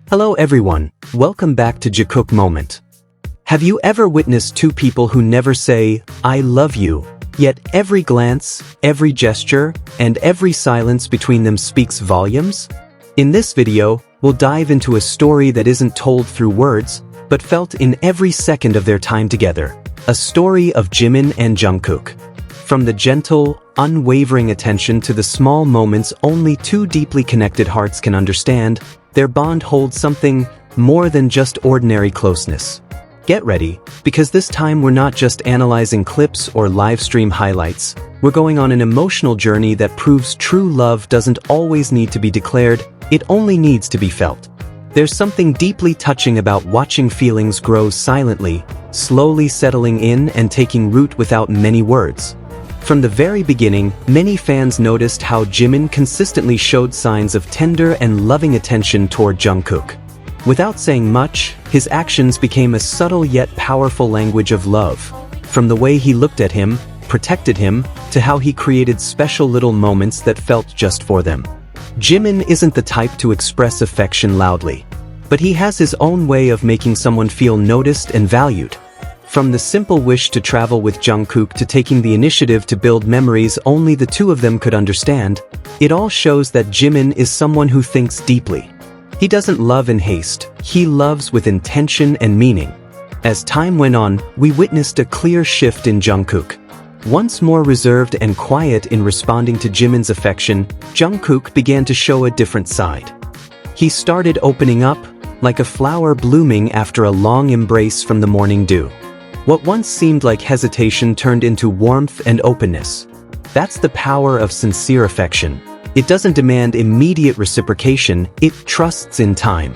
Hello everyone, welcome back to Jikook Moment. Have you ever witnessed two people who never say, "I love you," yet every glance, every gesture, and every silence between them speaks volumes? In this video, we'll dive into a story that isn't told through words, but felt in every second of their time together. A story of Jimin and Jungkook. From the gentle, unwavering attention to the small moments only two deeply connected hearts can understand, their bond holds something more than just ordinary closeness. Get ready, because this time we're not just analyzing clips or live stream highlights. We're going on an emotional journey that proves true love doesn't always need to be declared, it only needs to be felt. There's something deeply touching about watching feelings grow silently, slowly settling in and taking root without many words. From the very beginning, many fans noticed how Jimin consistently showed signs of tender and loving attention toward Jungkook. Without saying much, his actions became a subtle yet powerful language of love. From the way he looked at him, protected him, to how he created special little moments that felt just for them. Jimin isn't the type to express affection loudly, but he has his own way of making someone feel noticed and valued. From the simple wish to travel with Jungkook to taking the initiative to build memories only the two of them could understand, it all shows that Jimin is someone who thinks deeply. He doesn't love in haste, he loves with intention and meaning. As time went on, we witnessed a clear shift in Jungkook. Once more reserved and quiet in responding to Jimin's affection, Jungkook began to show a different side. He started opening up, like a flower blooming after a long embrace from the morning dew. What once seemed like hesitation turned into warmth and openness. That's the power of sincere affection. It doesn't demand immediate reciprocation, it trusts in time.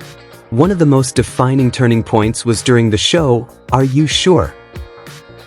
One of the most defining turning points was during the show, Are You Sure?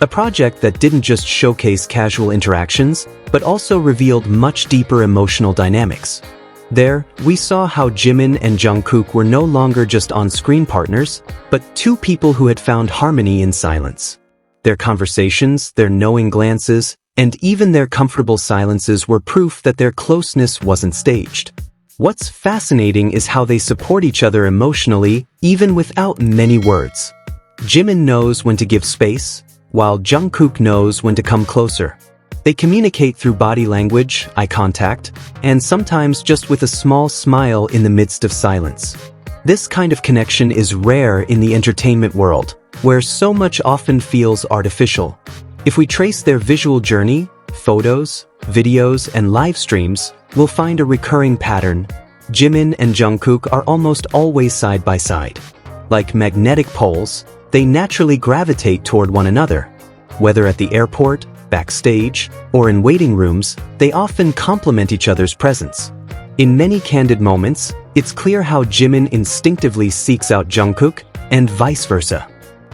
A project that didn't just showcase casual interactions, but also revealed much deeper emotional dynamics. There, we saw how Jimin and Jungkook were no longer just on-screen partners, but two people who had found harmony in silence. Their conversations, their knowing glances, and even their comfortable silences were proof that their closeness wasn't staged. What's fascinating is how they support each other emotionally, even without many words. Jimin knows when to give space, while Jungkook knows when to come closer. They communicate through body language, eye contact, and sometimes just with a small smile in the midst of silence. This kind of connection is rare in the entertainment world, where so much often feels artificial. If we trace their visual journey, photos, videos, and live streams, we'll find a recurring pattern. Jimin and Jungkook are almost always side by side. Like magnetic poles, they naturally gravitate toward one another. Whether at the airport, backstage, or in waiting rooms, they often complement each other's presence. In many candid moments, it's clear how Jimin instinctively seeks out Jungkook, and vice versa.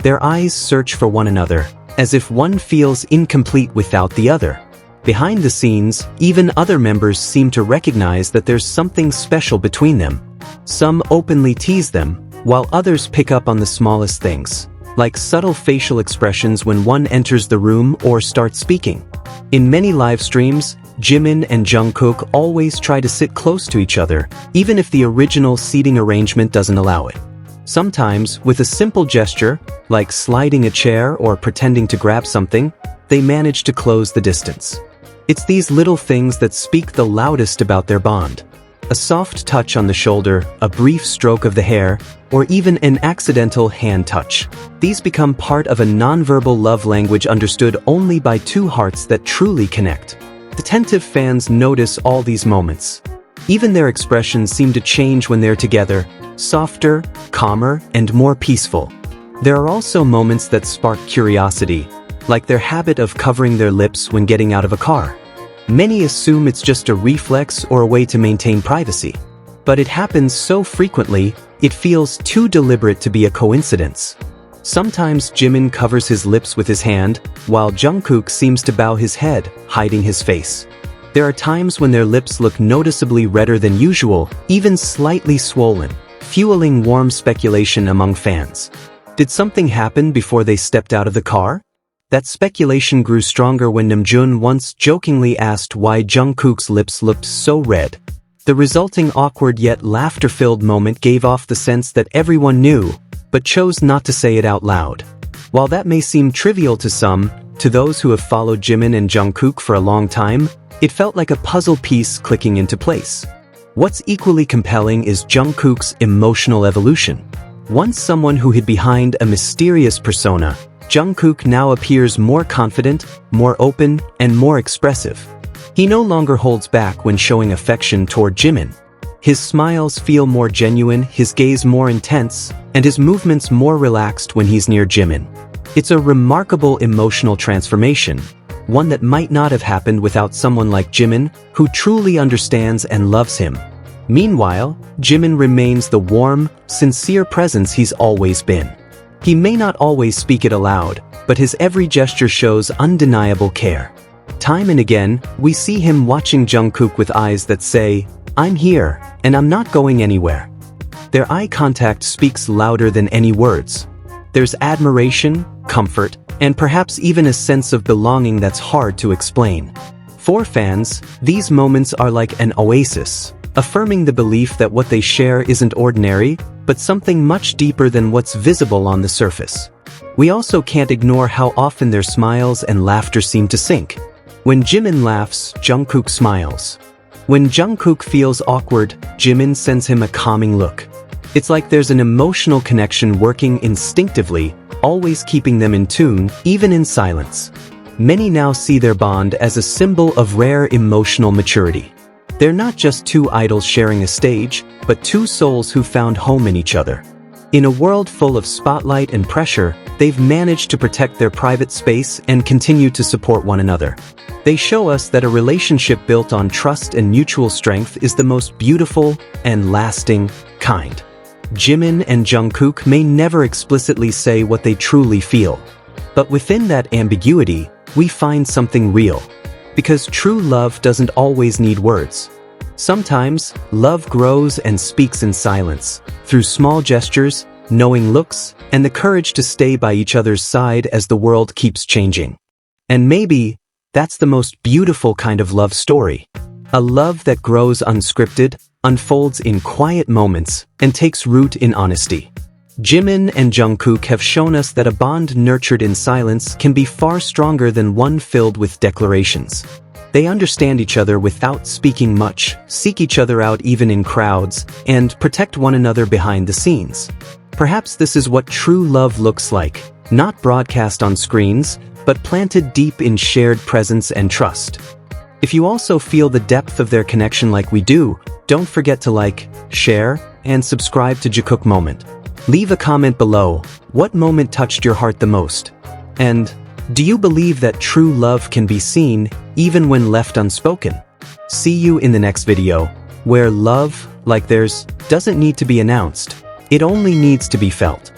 Their eyes search for one another, as if one feels incomplete without the other. Behind the scenes, even other members seem to recognize that there's something special between them. Some openly tease them, while others pick up on the smallest things, like subtle facial expressions when one enters the room or starts speaking. In many live streams, Jimin and Jungkook always try to sit close to each other, even if the original seating arrangement doesn't allow it. Sometimes, with a simple gesture, like sliding a chair or pretending to grab something, they manage to close the distance. It's these little things that speak the loudest about their bond. A soft touch on the shoulder, a brief stroke of the hair, or even an accidental hand touch. These become part of a nonverbal love language understood only by two hearts that truly connect. Attentive fans notice all these moments. Even their expressions seem to change when they're together, softer, calmer, and more peaceful. There are also moments that spark curiosity, like their habit of covering their lips when getting out of a car. Many assume it's just a reflex or a way to maintain privacy. But it happens so frequently, it feels too deliberate to be a coincidence. Sometimes Jimin covers his lips with his hand, while Jungkook seems to bow his head, hiding his face. There are times when their lips look noticeably redder than usual, even slightly swollen, fueling warm speculation among fans. Did something happen before they stepped out of the car? That speculation grew stronger when Namjoon once jokingly asked why Jungkook's lips looked so red. The resulting awkward yet laughter-filled moment gave off the sense that everyone knew, but chose not to say it out loud. While that may seem trivial to some, to those who have followed Jimin and Jungkook for a long time, it felt like a puzzle piece clicking into place. What's equally compelling is Jungkook's emotional evolution. Once someone who hid behind a mysterious persona, Jungkook now appears more confident, more open, and more expressive. He no longer holds back when showing affection toward Jimin. His smiles feel more genuine, his gaze more intense, and his movements more relaxed when he's near Jimin. It's a remarkable emotional transformation, one that might not have happened without someone like Jimin, who truly understands and loves him. Meanwhile, Jimin remains the warm, sincere presence he's always been. He may not always speak it aloud, but his every gesture shows undeniable care. Time and again, we see him watching Jungkook with eyes that say, "I'm here, and I'm not going anywhere." Their eye contact speaks louder than any words. There's admiration, comfort, and perhaps even a sense of belonging that's hard to explain. For fans, these moments are like an oasis, affirming the belief that what they share isn't ordinary, but something much deeper than what's visible on the surface. We also can't ignore how often their smiles and laughter seem to sync. When Jimin laughs, Jungkook smiles. When Jungkook feels awkward, Jimin sends him a calming look. It's like there's an emotional connection working instinctively, always keeping them in tune, even in silence. Many now see their bond as a symbol of rare emotional maturity. They're not just two idols sharing a stage, but two souls who found home in each other. In a world full of spotlight and pressure, they've managed to protect their private space and continue to support one another. They show us that a relationship built on trust and mutual strength is the most beautiful and lasting kind. Jimin and Jungkook may never explicitly say what they truly feel. But within that ambiguity, we find something real. Because true love doesn't always need words. Sometimes, love grows and speaks in silence, through small gestures, knowing looks, and the courage to stay by each other's side as the world keeps changing. And maybe, that's the most beautiful kind of love story. A love that grows unscripted, unfolds in quiet moments, and takes root in honesty. Jimin and Jungkook have shown us that a bond nurtured in silence can be far stronger than one filled with declarations. They understand each other without speaking much, seek each other out even in crowds, and protect one another behind the scenes. Perhaps this is what true love looks like, not broadcast on screens, but planted deep in shared presence and trust. If you also feel the depth of their connection like we do, don't forget to like, share, and subscribe to Jikook Moment. Leave a comment below. What moment touched your heart the most? And do you believe that true love can be seen, even when left unspoken? See you in the next video, where love, like theirs, doesn't need to be announced. It only needs to be felt.